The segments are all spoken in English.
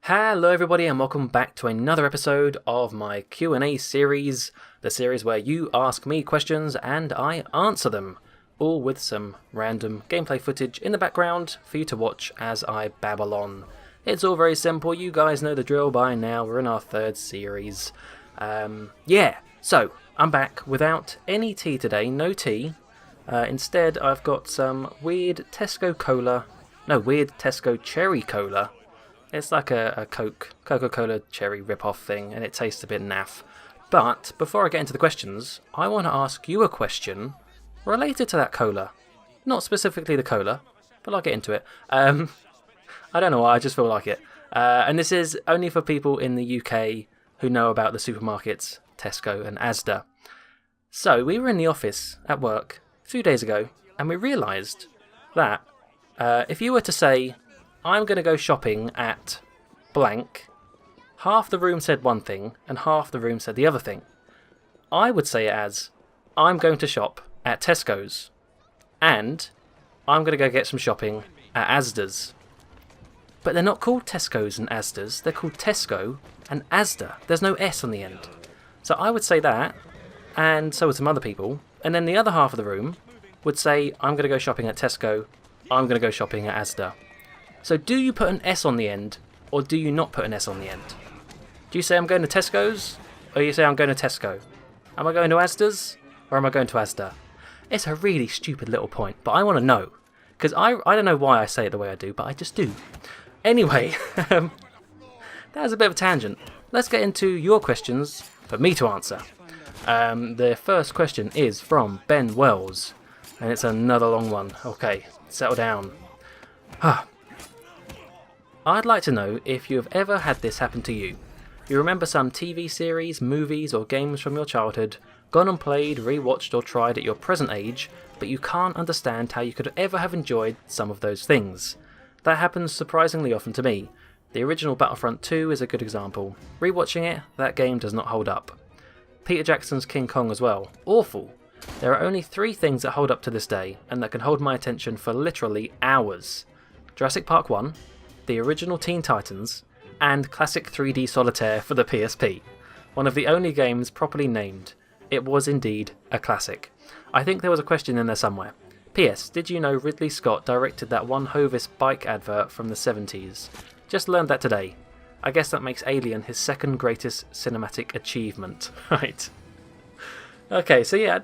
Hello everybody and welcome back to another episode of my Q&A series, the series where you ask me questions and I answer them, all with some random gameplay footage in the background for you to watch as I babble on. It's all very simple, you guys know the drill by now, we're in our third series. So I'm back without any tea today, no tea. Instead I've got some weird Tesco cherry cola. It's like a Coca-Cola cherry rip-off thing, and it tastes a bit naff. But before I get into the questions, I want to ask you a question related to that cola. Not specifically the cola, but I'll get into it. I don't know why, I just feel like it. And this is only for people in the UK who know about the supermarkets, Tesco and Asda. So we were in the office at work a few days ago, and we realised that if you were to say, I'm going to go shopping at blank, half the room said one thing and half the room said the other thing. I would say it as, I'm going to shop at Tesco's and I'm going to go get some shopping at Asda's. But they're not called Tesco's and Asda's, they're called Tesco and Asda. There's no S on the end. So I would say that, and so would some other people, and then the other half of the room would say, I'm going to go shopping at Tesco, I'm going to go shopping at Asda. So do you put an S on the end, or do you not put an S on the end? Do you say I'm going to Tesco's, or you say I'm going to Tesco? Am I going to Asda's, or am I going to Asda? It's a really stupid little point, but I want to know. Because I don't know why I say it the way I do, but I just do. Anyway, that was a bit of a tangent. Let's get into your questions for me to answer. The first question is from Ben Wells, and it's another long one. Okay, settle down. I'd like to know if you have ever had this happen to you. You remember some TV series, movies or games from your childhood, gone and played, rewatched or tried at your present age, but you can't understand how you could ever have enjoyed some of those things. That happens surprisingly often to me. The original Battlefront 2 is a good example. Rewatching it, that game does not hold up. Peter Jackson's King Kong as well. Awful. There are only 3 things that hold up to this day, and that can hold my attention for literally hours. Jurassic Park 1, the original Teen Titans, and classic 3D Solitaire for the PSP. One of the only games properly named. It was indeed a classic. I think there was a question in there somewhere. P.S. Did you know Ridley Scott directed that one Hovis bike advert from the 70s? Just learned that today. I guess that makes Alien his second greatest cinematic achievement. Right. Okay, so yeah,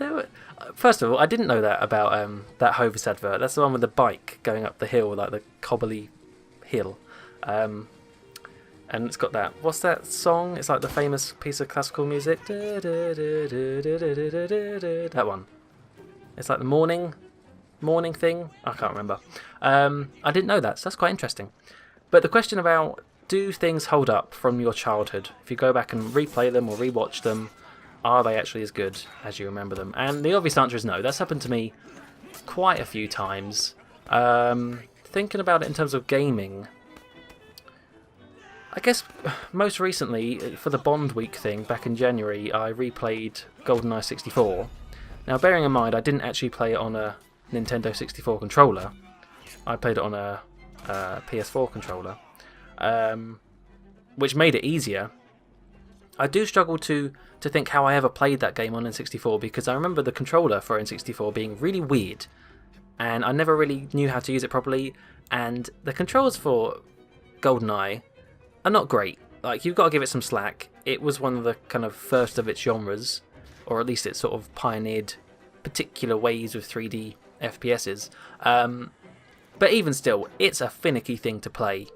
first of all, I didn't know that about that Hovis advert. That's the one with the bike going up the hill, like the cobbly hill. And it's got that. What's that song? It's like the famous piece of classical music. That one. It's like the morning thing. I can't remember. I didn't know that, so that's quite interesting. But the question about, do things hold up from your childhood? If you go back and replay them or rewatch them, are they actually as good as you remember them? And the obvious answer is no. That's happened to me quite a few times. Thinking about it in terms of gaming, I guess most recently, for the Bond Week thing back in January, I replayed Goldeneye 64. Now, bearing in mind, I didn't actually play it on a Nintendo 64 controller. I played it on a PS4 controller, which made it easier. I do struggle to think how I ever played that game on N64, because I remember the controller for N64 being really weird, and I never really knew how to use it properly, and the controls for Goldeneye are not great. Like, you've got to give it some slack. It was one of the kind of first of its genres, or at least it sort of pioneered particular ways of 3D FPSs. But even still, it's a finicky thing to play,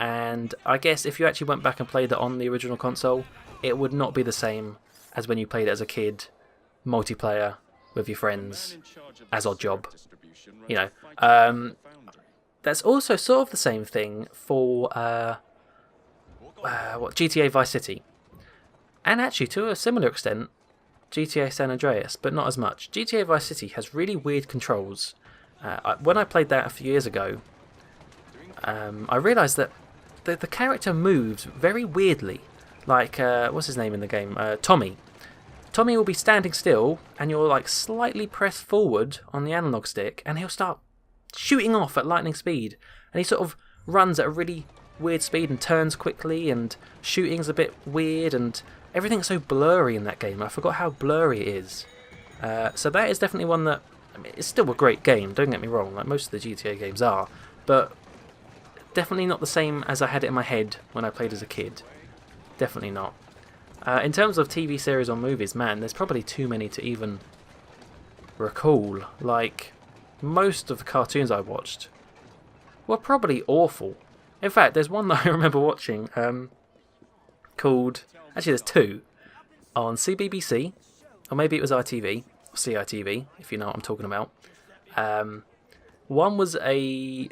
and I guess if you actually went back and played it on the original console, it would not be the same as when you played it as a kid, multiplayer, with your friends, as Oddjob. You know, that's also sort of the same thing for GTA Vice City, and actually to a similar extent, GTA San Andreas, but not as much. GTA Vice City has really weird controls. When I played that a few years ago, I realised that the character moves very weirdly. Like, what's his name in the game? Tommy. Tommy will be standing still, and you'll like slightly press forward on the analog stick, and he'll start shooting off at lightning speed. And he sort of runs at a really weird speed and turns quickly, and shooting's a bit weird, and everything's so blurry in that game. I forgot how blurry it is. So that is definitely one that, I mean, it's still a great game, don't get me wrong, like most of the GTA games are, but definitely not the same as I had it in my head when I played as a kid. Definitely not. In terms of TV series or movies, man, there's probably too many to even recall. Like, most of the cartoons I watched were probably awful. In fact, there's one that I remember watching called... Actually, there's two. On CBBC, or maybe it was ITV, or CITV, if you know what I'm talking about. One was a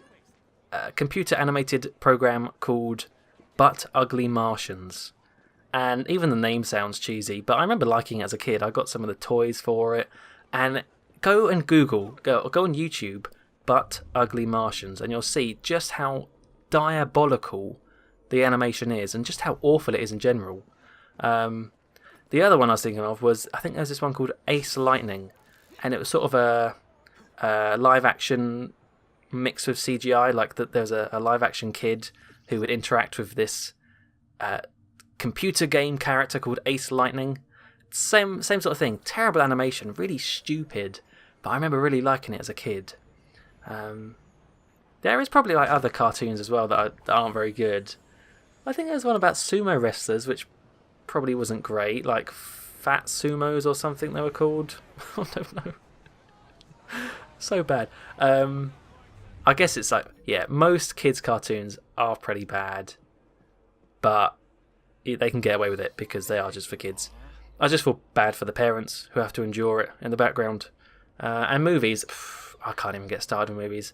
computer animated program called But Ugly Martians. And even the name sounds cheesy, but I remember liking it as a kid. I got some of the toys for it. And go and Google, go on YouTube, But Ugly Martians, and you'll see just how diabolical the animation is, and just how awful it is in general. The other one I was thinking of was, I think there's this one called Ace Lightning, and it was sort of a live action mixed with CGI, like that there's a live action kid who would interact with this computer game character called Ace Lightning. Same sort of thing. Terrible animation, really stupid, but I remember really liking it as a kid. There is probably like other cartoons as well that aren't very good. I think there's one about sumo wrestlers, which probably wasn't great, like Fat Sumos or something they were called. I don't know. So bad. I guess it's like, yeah, most kids' cartoons are pretty bad, but they can get away with it because they are just for kids. I just feel bad for the parents who have to endure it in the background. And movies, I can't even get started on movies.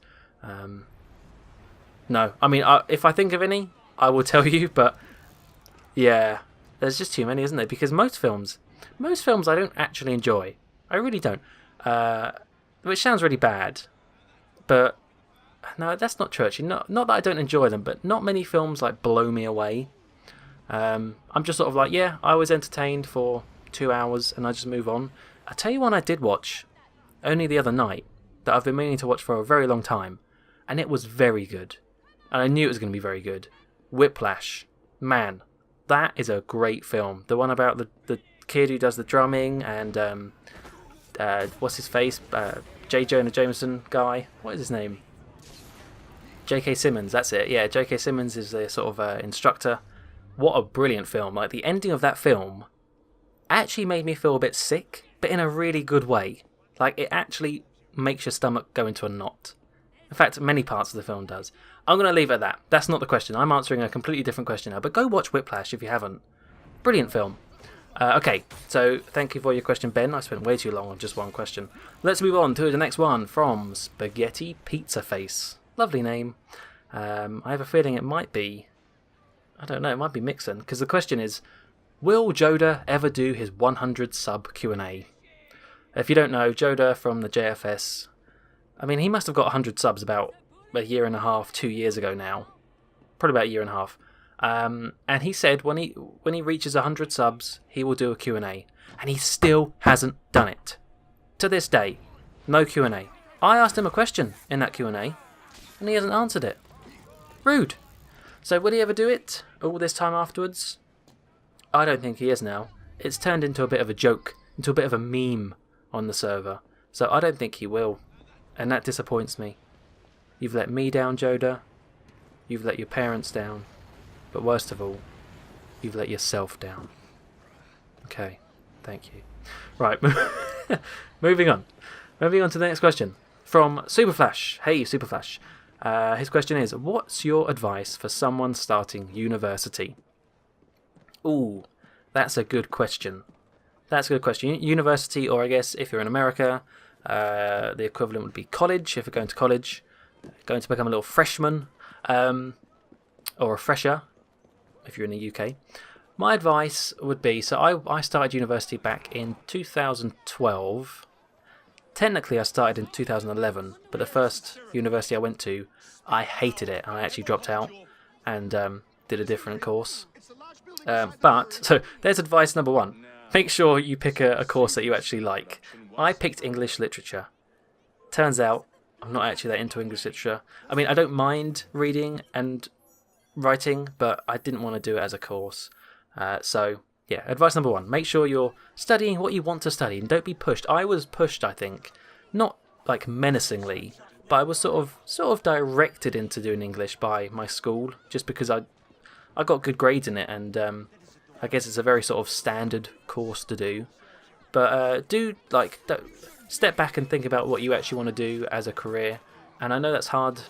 No, I mean, if I think of any, I will tell you, but yeah, there's just too many, isn't there? Because most films I don't actually enjoy. I really don't. Which sounds really bad, but no, that's not true actually. Not that I don't enjoy them, but not many films like blow me away. I'm just sort of like, yeah, I was entertained for 2 hours and I just move on. I'll tell you one I did watch only the other night that I've been meaning to watch for a very long time, and it was very good. And I knew it was going to be very good. Whiplash. Man, that is a great film. The one about the kid who does the drumming and what's his face? J. Jonah Jameson guy. What is his name? J.K. Simmons, that's it. Yeah, J.K. Simmons is the sort of instructor. What a brilliant film. Like, the ending of that film actually made me feel a bit sick, but in a really good way. Like, it actually makes your stomach go into a knot. In fact, many parts of the film does. I'm going to leave it at that. That's not the question. I'm answering a completely different question now. But go watch Whiplash if you haven't. Brilliant film. Okay, so thank you for your question, Ben. I spent way too long on just one question. Let's move on to the next one from Spaghetti Pizza Face. Lovely name. I have a feeling it might be... I don't know, it might be Mixon. Because the question is, will Joda ever do his 100 sub Q&A? If you don't know, Joda from the JFS... I mean, he must have got 100 subs about a year and a half, 2 years ago now. Probably about a year and a half. And he said when he reaches 100 subs, he will do a Q&A. And he still hasn't done it. To this day, no Q&A. I asked him a question in that Q&A, and he hasn't answered it. Rude. So will he ever do it all this time afterwards? I don't think he is now. It's turned into a bit of a joke, into a bit of a meme on the server. So I don't think he will. And that disappoints me. You've let me down, Joda. You've let your parents down. But worst of all, you've let yourself down. Okay, thank you. Right, moving on. Moving on to the next question. From Superflash. Hey, Superflash. His question is, what's your advice for someone starting university? Ooh, that's a good question. That's a good question. University, or I guess if you're in America, the equivalent would be college, if you're going to college. Going to become a little freshman, or a fresher, if you're in the UK. My advice would be, so I started university back in 2012. Technically I started in 2011, but the first university I went to, I hated it, and I actually dropped out and did a different course. So there's advice number one. Make sure you pick a course that you actually like. I picked English literature. Turns out I'm not actually that into English literature. I mean, I don't mind reading and writing, but I didn't want to do it as a course. So yeah, advice number 1: make sure you're studying what you want to study, and don't be pushed. I was pushed, I think, not like menacingly, but I was sort of directed into doing English by my school, just because I got good grades in it, and I guess it's a very sort of standard course to do. But don't step back and think about what you actually want to do as a career. And I know that's hard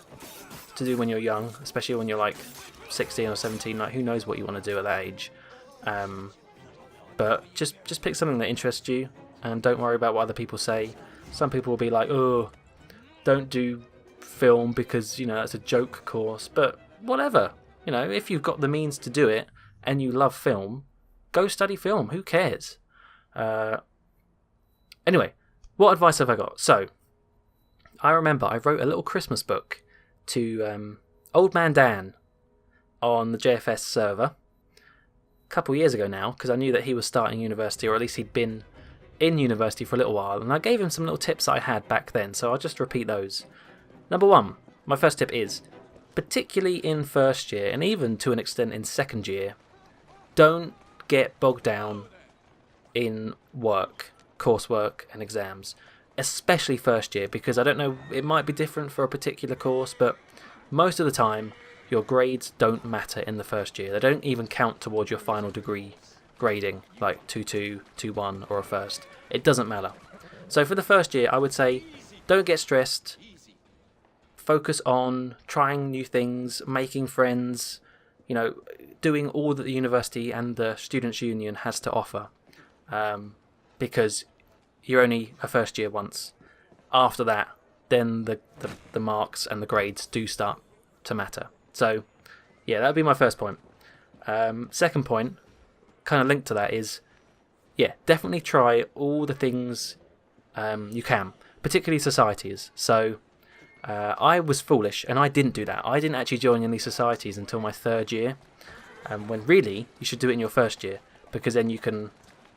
to do when you're young, especially when you're like 16 or 17. Like, who knows what you want to do at that age? But just pick something that interests you, and don't worry about what other people say. Some people will be like, "Oh, don't do film because that's a joke course." But whatever, if you've got the means to do it and you love film, go study film. Who cares? Anyway, what advice have I got? So, I remember I wrote a little Christmas book to Old Man Dan on the JFS server a couple years ago now, because I knew that he was starting university, or at least he'd been in university for a little while, and I gave him some little tips that I had back then, so I'll just repeat those. Number 1, my first tip is, particularly in first year, and even to an extent in second year, don't get bogged down in work, coursework and exams, especially first year, because I don't know, it might be different for a particular course, but most of the time your grades don't matter in the first year. They don't even count towards your final degree grading, like 2-2, 2-1 or a first. It doesn't matter. So for the first year, I would say don't get stressed, focus on trying new things, making friends, doing all that the university and the Students' Union has to offer, because you're only a first year once. After that, then the marks and the grades do start to matter. So, yeah, that would be my first point. Second point, kind of linked to that, is, yeah, definitely try all the things you can, particularly societies. So, I was foolish, and I didn't do that. I didn't actually join any societies until my third year, when really you should do it in your first year, because then you can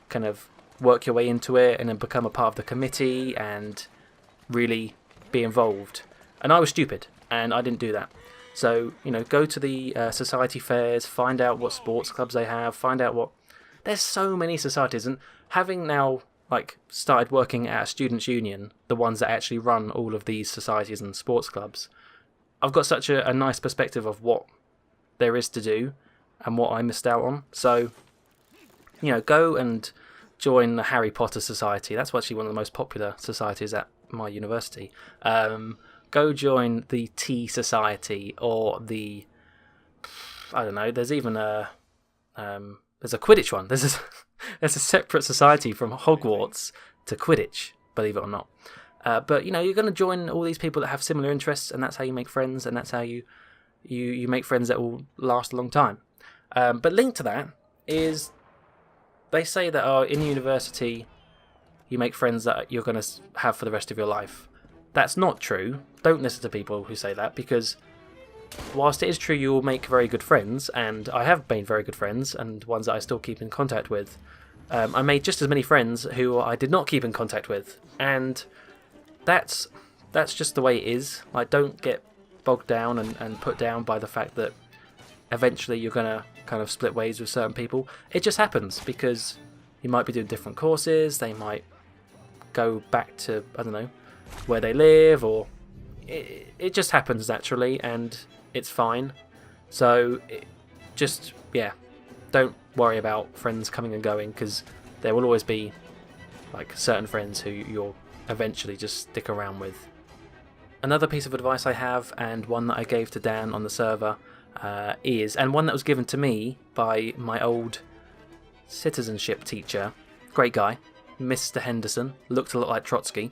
kind of work your way into it and then become a part of the committee and really be involved. And I was stupid, and I didn't do that. So, go to the society fairs, find out what sports clubs they have, find out what... There's so many societies, and having now started working at a students' union, the ones that actually run all of these societies and sports clubs, I've got such a nice perspective of what there is to do and what I missed out on. So, go and join the Harry Potter Society. That's actually one of the most popular societies at my university. Go join the Tea Society, or the... I don't know, there's even a Quidditch one. There's a separate society from Hogwarts to Quidditch, believe it or not. But, you're going to join all these people that have similar interests, and that's how you make friends, and that's how you make friends that will last a long time. But linked to that is, they say that in university you make friends that you're going to have for the rest of your life. That's not true. Don't listen to people who say that, because whilst it is true you will make very good friends, and I have made very good friends, and ones that I still keep in contact with, I made just as many friends who I did not keep in contact with, and that's just the way it is. Don't get bogged down and put down by the fact that eventually you're going to kind of split ways with certain people. It just happens, because you might be doing different courses, they might go back to, I don't know, where they live, or it just happens naturally, and it's fine. So don't worry about friends coming and going, because there will always be certain friends who you'll eventually just stick around with. Another piece of advice I have, and one that I gave to Dan on the server, is, and one that was given to me by my old citizenship teacher, great guy, Mr. Henderson, looked a lot like Trotsky.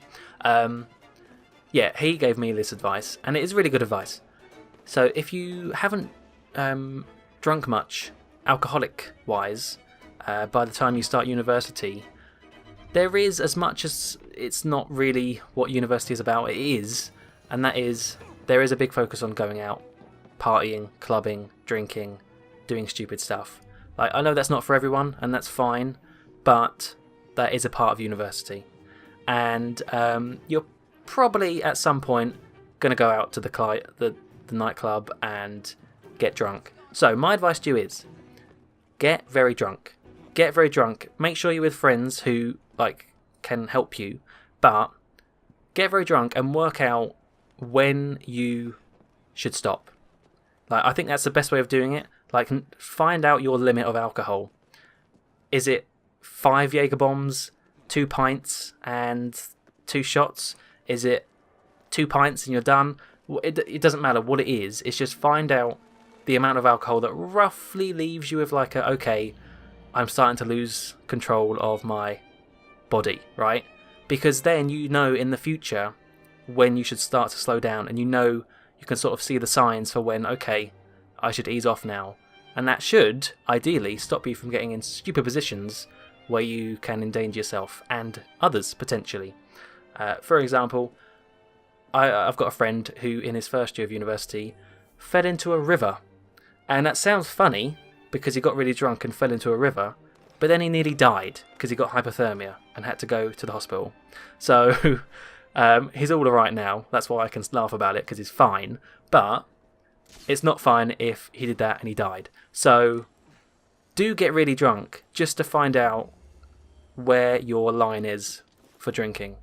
He gave me this advice, and it is really good advice. So if you haven't drunk much, alcoholic-wise, by the time you start university, there is, as much as it's not really what university is about, it is, and that is, there is a big focus on going out, partying, clubbing, drinking, doing stupid stuff. I know that's not for everyone, and that's fine, but that is a part of university. And you're probably at some point going to go out to the nightclub and get drunk. So my advice to you is get very drunk. Get very drunk. Make sure you're with friends who can help you, but get very drunk and work out when you should stop. I think that's the best way of doing it. Find out your limit of alcohol. Is it 5 Jaeger bombs, 2 pints, and 2 shots? Is it 2 pints and you're done? It doesn't matter what it is. It's just find out the amount of alcohol that roughly leaves you with okay, I'm starting to lose control of my body, right? Because then you know in the future when you should start to slow down, and you can sort of see the signs for when, okay, I should ease off now. And that should, ideally, stop you from getting in stupid positions where you can endanger yourself and others, potentially. For example, I've got a friend who, in his first year of university, fell into a river. And that sounds funny, because he got really drunk and fell into a river, but then he nearly died, because he got hypothermia and had to go to the hospital. So, he's all alright now. That's why I can laugh about it, because he's fine. But it's not fine if he did that and he died. So, do get really drunk just to find out where your line is for drinking.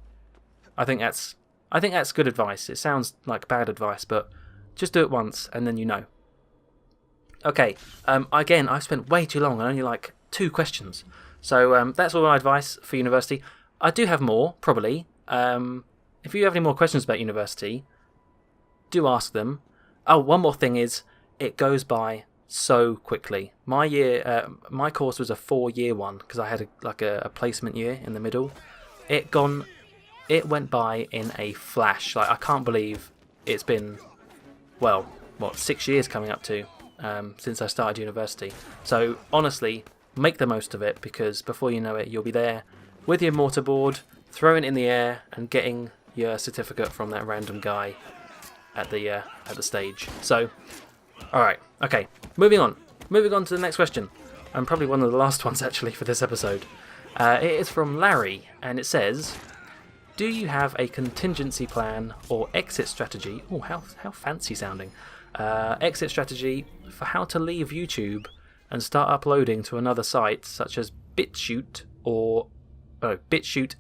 I think that's good advice. It sounds like bad advice, but just do it once and then you know. Okay, again, I've spent way too long on only 2 questions. So that's all my advice for university. I do have more, probably. If you have any more questions about university, do ask them. Oh, one more thing is, it goes by so quickly. My course was a 4-year one, because I had a placement year in the middle. It went by in a flash. I can't believe it's been, 6 years coming up to, since I started university. So honestly, make the most of it, because before you know it, you'll be there with your mortarboard, throwing it in the air and getting your certificate from that random guy at the stage. So, all right, okay, moving on to the next question, and probably one of the last ones actually for this episode. It is from Larry, and it says, do you have a contingency plan or exit strategy? Oh, how fancy sounding. Exit strategy for how to leave YouTube and start uploading to another site such as BitChute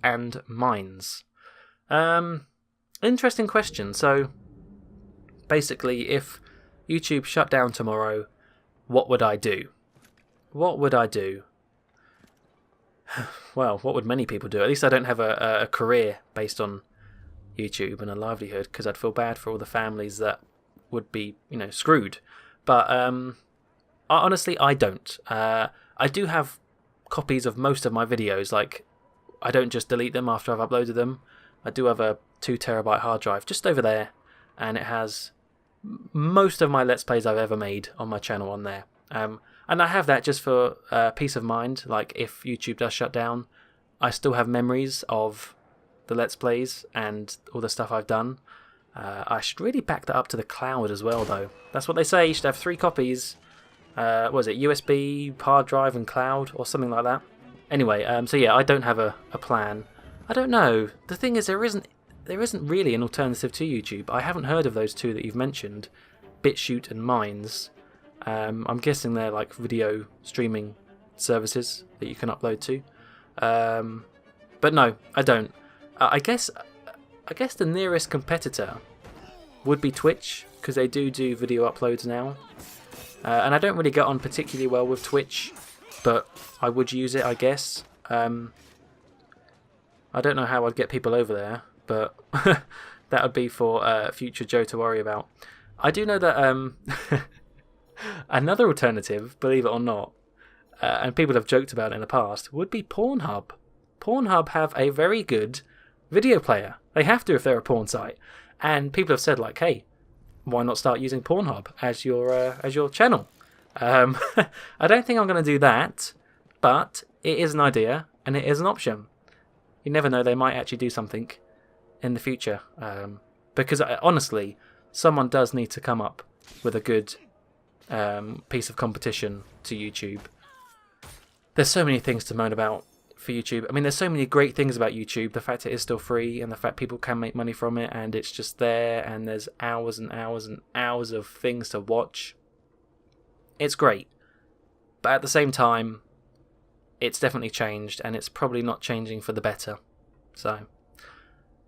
and Minds. Interesting question. So basically, if YouTube shut down tomorrow, what would I do? Well, what would many people do? At least I don't have a career based on YouTube and a livelihood, because I'd feel bad for all the families that would be, screwed. But honestly, I don't. I do have copies of most of my videos. I don't just delete them after I've uploaded them. I do have a 2 terabyte hard drive just over there, and it has most of my Let's Plays I've ever made on my channel on there. And I have that just for peace of mind. If YouTube does shut down, I still have memories of the Let's Plays and all the stuff I've done. I should really back that up to the cloud as well, though. That's what they say. You should have 3 copies. What was it? USB, hard drive, and cloud, or something like that. Anyway, so yeah, I don't have a plan. I don't know. The thing is, there isn't really an alternative to YouTube. I haven't heard of those 2 that you've mentioned, BitChute and Minds. I'm guessing they're video streaming services that you can upload to. But no, I don't. I guess the nearest competitor would be Twitch, because they do video uploads now. And I don't really get on particularly well with Twitch, but I would use it, I guess. I don't know how I'd get people over there, but that would be for future Joe to worry about. I do know that another alternative, believe it or not, and people have joked about it in the past, would be Pornhub. Pornhub have a very good video player. They have to if they're a porn site. And people have said, hey, why not start using Pornhub as your channel? I don't think I'm going to do that, but it is an idea and it is an option. You never know, they might actually do something in the future. Because honestly, someone does need to come up with a good piece of competition to YouTube. There's so many things to moan about for YouTube. I mean, there's so many great things about YouTube. The fact it is still free, and the fact people can make money from it, and it's just there, and there's hours and hours and hours of things to watch. it's great. But at the same time, it's definitely changed, and it's probably not changing for the better. So,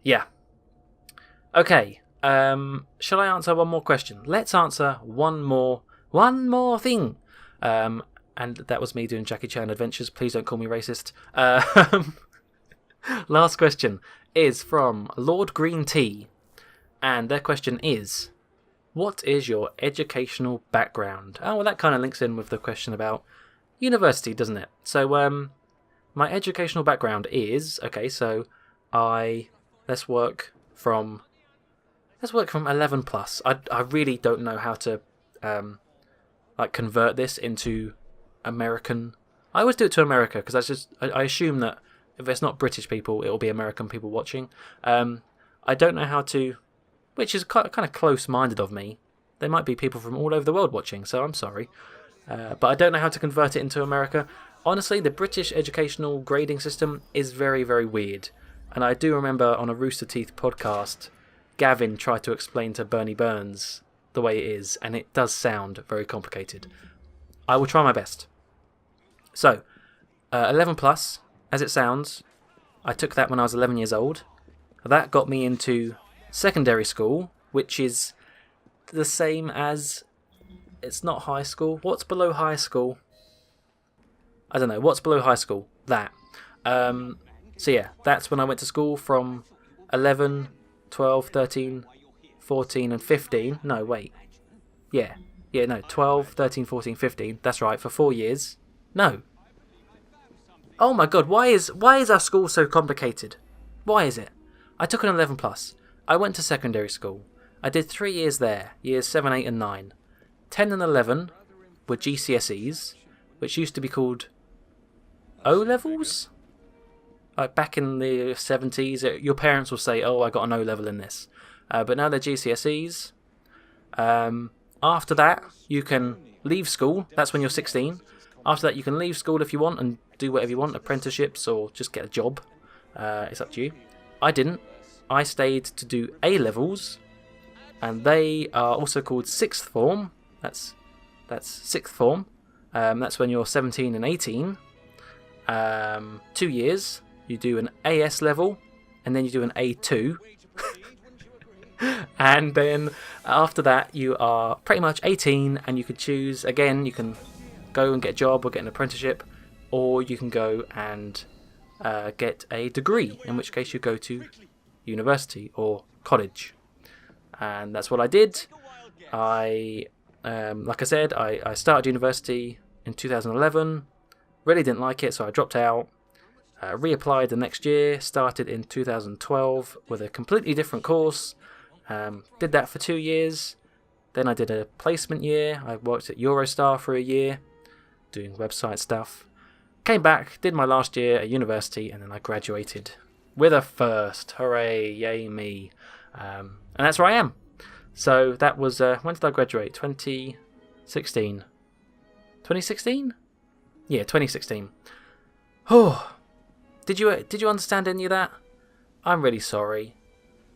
yeah. Okay, shall I answer one more question? Let's answer one more thing. And that was me doing Jackie Chan Adventures. Please don't call me racist. Last question is from Lord Green Tea. And their question is, what is your educational background? Oh, well, that kind of links in with the question about university, doesn't it? So, my educational background is, okay, so let's work from 11 plus. I really don't know how to convert this into American. I always do it to America because I assume that if it's not British people, it will be American people watching. I don't know how to, which is kind of close-minded of me. There might be people from all over the world watching, so I'm sorry. But I don't know how to convert it into America. Honestly, the British educational grading system is very, very weird. And I do remember on a Rooster Teeth podcast, Gavin tried to explain to Bernie Burns the way it is, and it does sound very complicated. I will try my best. So, 11 plus, as it sounds, I took that when I was 11 years old. That got me into secondary school, which is the same as, it's not high school. What's below high school? I don't know. What's below high school? That. So yeah, that's when I went to school from 11, 12, 13, 14 and 15. No, wait. Yeah, no, 12, 13, 14, 15. That's right, for 4 years. No. Oh my god, why is our school so complicated? Why is it? I took an 11 plus. I went to secondary school. I did 3 years there, years 7, 8 and 9. 10 and 11 were GCSEs, which used to be called O-levels? Like back in the 70s, your parents will say, oh, I got an O-level in this. But now they're GCSEs. After that, you can leave school. That's when you're 16. After that, you can leave school if you want and do whatever you want, apprenticeships or just get a job. It's up to you. I didn't. I stayed to do A-levels, and they are also called sixth form. That's sixth form. That's when you're 17 and 18. 2 years. You do an AS level, and then you do an A2. And then after that, you are pretty much 18, and you can choose, again, you can go and get a job or get an apprenticeship, or you can go and get a degree, in which case you go to university or college. And that's what I did. Like I said, I started university in 2011, really didn't like it, so I dropped out. Reapplied the next year, started in 2012 with a completely different course. Did that for 2 years. Then I did a placement year. I worked at Eurostar for a year, doing website stuff. Came back, did my last year at university, and then I graduated with a first. Hooray, yay me. And that's where I am. So that was, when did I graduate? 2016. 2016? Yeah, 2016. Oh. Did you understand any of that? I'm really sorry.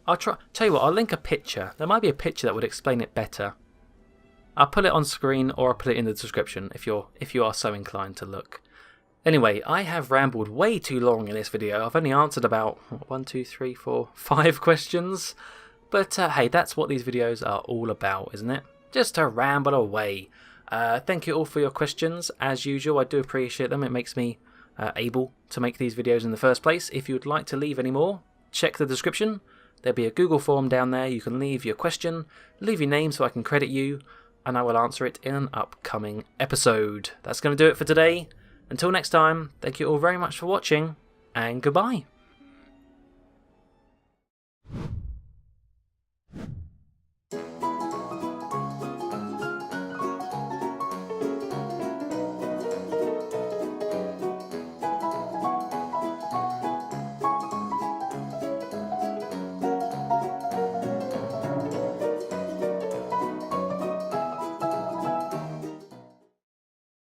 I'll tell you what, I'll link a picture. There might be a picture that would explain it better. I'll put it on screen or I'll put it in the description if you are so inclined to look. Anyway, I have rambled way too long in this video. I've only answered about 5 questions. But hey, that's what these videos are all about, isn't it? Just to ramble away. Thank you all for your questions. As usual, I do appreciate them. It makes me able to make these videos in the first place. If you would like to leave any more, check the description. There'll be a Google form down there. You can leave your question, leave your name so I can credit you, and I will answer it in an upcoming episode. That's going to do it for today. Until next time, thank you all very much for watching, and goodbye.